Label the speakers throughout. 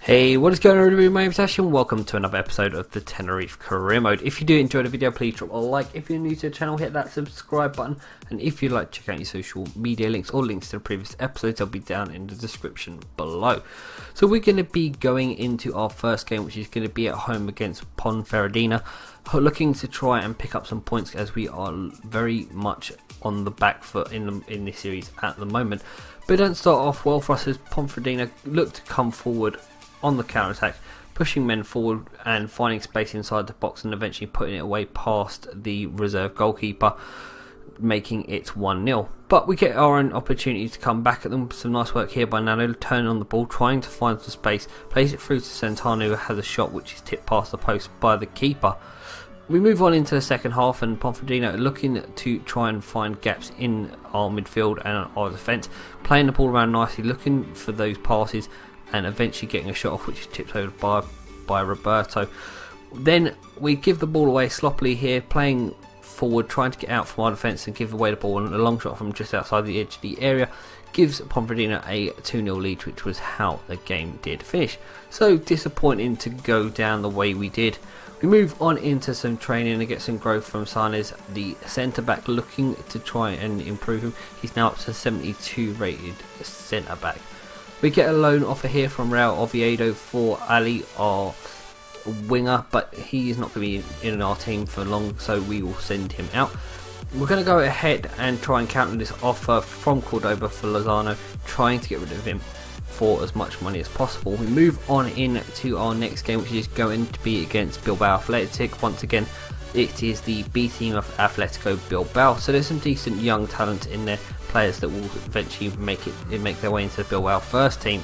Speaker 1: Hey, what is going on everybody? My name is Ash and welcome to another episode of the Tenerife Career Mode. If you do enjoy the video, please drop a like. If you're new to the channel, hit that subscribe button. And if you'd like to check out your social media links or links to the previous episodes, they'll be down in the description below. So we're going to be going into our first game, which is going to be at home against Ponferradina, looking to try and pick up some points as we are very much on the back foot in this series at the moment. But it doesn't start off well for us as Ponferradina look to come forward on the counter-attack, pushing men forward and finding space inside the box and eventually putting it away past the reserve goalkeeper, making it 1-0. But we get our own opportunity to come back at them. Some nice work here by Nano, turning on the ball, trying to find some space, plays it through to Centano, who has a shot which is tipped past the post by the keeper. We move on into the second half and Ponferradina looking to try and find gaps in our midfield and our defence, playing the ball around nicely, looking for those passes and eventually getting a shot off which is tipped over by Roberto. Then we give the ball away sloppily here, playing forward, trying to get out from our defence and give away the ball, and a long shot from just outside the edge of the area gives Ponferradina a 2-0 lead, which was how the game did finish. So disappointing to go down the way we did. We move on into some training and get some growth from Sarnes, the centre back, looking to try and improve him. He's now up to 72 rated centre back. We get a loan offer here from Real Oviedo for Ali, our winger, but he is not going to be in our team for long, so we will send him out. We're going to go ahead and try and counter this offer from Cordoba for Lozano, trying to get rid of him for as much money as possible. We move on into our next game, which is going to be against Bilbao Athletic. Once again, it is the B team of Atletico Bilbao, so there's some decent young talent in there, players that will eventually make their way into the Bilbao first team.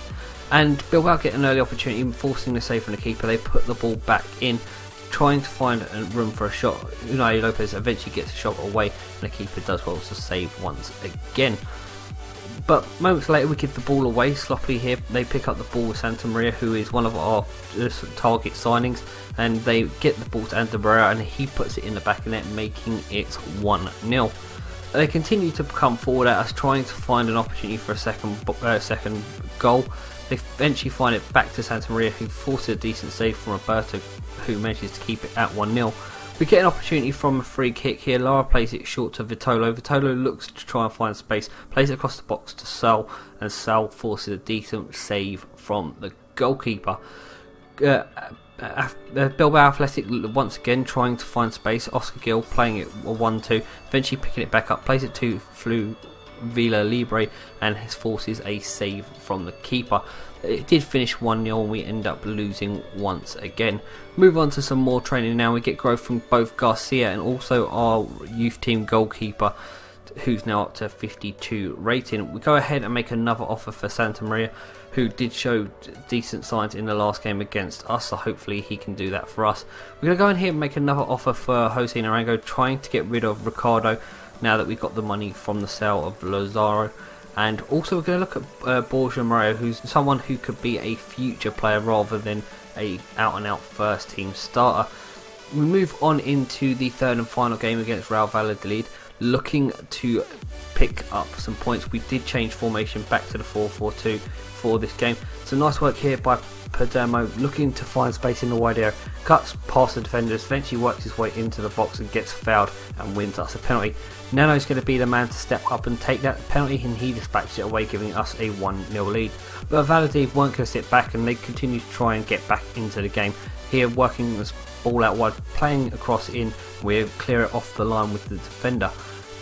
Speaker 1: And Bilbao get an early opportunity, forcing the save from the keeper. They put the ball back in, trying to find a room for a shot. Unai Lopez eventually gets a shot away, and the keeper does well to save once again. But moments later we give the ball away sloppily here. They pick up the ball with Santa Maria, who is one of our target signings, and they get the ball to Antabera and he puts it in the back of the net, making it 1-0. They continue to come forward at us, trying to find an opportunity for a second goal. They eventually find it back to Santa Maria, who forces a decent save from Roberto, who manages to keep it at 1-0. We get an opportunity from a free kick here. Lara plays it short to Vitolo. Vitolo looks to try and find space, plays it across the box to Sal, and Sal forces a decent save from the goalkeeper. Bilbao Athletic once again trying to find space. Oscar Gil playing it 1-2, eventually picking it back up, plays it to Flu Villa Libre, and forces a save from the keeper. It did finish 1-0 and we end up losing once again. Move on to some more training now. We get growth from both Garcia and also our youth team goalkeeper, who's now up to 52 rating. We go ahead and make another offer for Santa Maria, who did show decent signs in the last game against us, so hopefully he can do that for us. We're going to go in here and make another offer for Jose Naranjo, trying to get rid of Ricardo now that we've got the money from the sale of Lazaro. And also we're going to look at Borja Moreira, who's someone who could be a future player rather than a out-and-out first team starter. We move on into the third and final game against Real Valladolid, looking to pick up some points. We did change formation back to the 4-4-2 for this game. So nice work here by Padermo, looking to find space in the wide area, cuts past the defenders, eventually works his way into the box and gets fouled and wins us a penalty. Nano's going to be the man to step up and take that penalty, and he dispatches it away, giving us a 1-0 lead. But Valladolid weren't going to sit back and they continue to try and get back into the game. Here working this ball out wide, playing across in, we clear it off the line with the defender.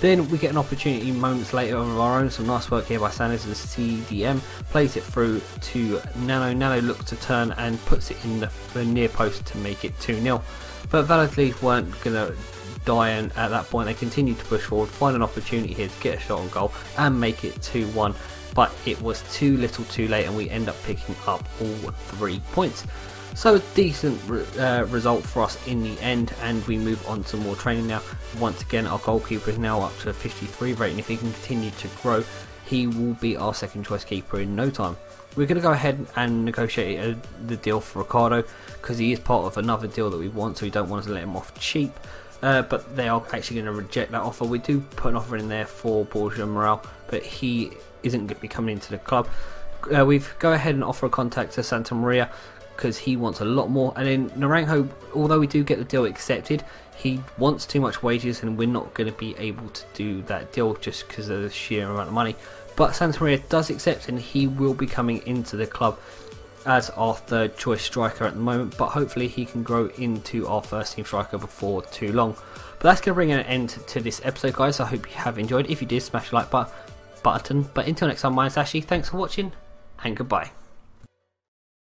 Speaker 1: Then we get an opportunity moments later of our own. Some nice work here by Sanders, and CDM plays it through to Nano. Nano looks to turn and puts it in the near post to make it 2-0. But Valladolid weren't going to die, and at that point they continued to push forward, find an opportunity here to get a shot on goal and make it 2-1. But it was too little too late, and we end up picking up all 3 points. So a decent result for us in the end, and we move on to more training now. Once again, our goalkeeper is now up to a 53 rating. If he can continue to grow, he will be our second choice keeper in no time. We're going to go ahead and negotiate the deal for Ricardo, because he is part of another deal that we want, so we don't want to let him off cheap. But they are actually going to reject that offer. We do put an offer in there for Borja Moral, but he isn't going to be coming into the club. we've go ahead and offer a contact to Santa Maria because he wants a lot more. And then Naranjo, although we do get the deal accepted, he wants too much wages, and we're not going to be able to do that deal just because of the sheer amount of money. But Santa Maria does accept, and he will be coming into the club as our third choice striker at the moment, but hopefully he can grow into our first team striker before too long. But that's going to bring an end to this episode, guys. I hope you have enjoyed. If you did, smash the like button. But until next time, mine's Ashley. Thanks for watching, and goodbye.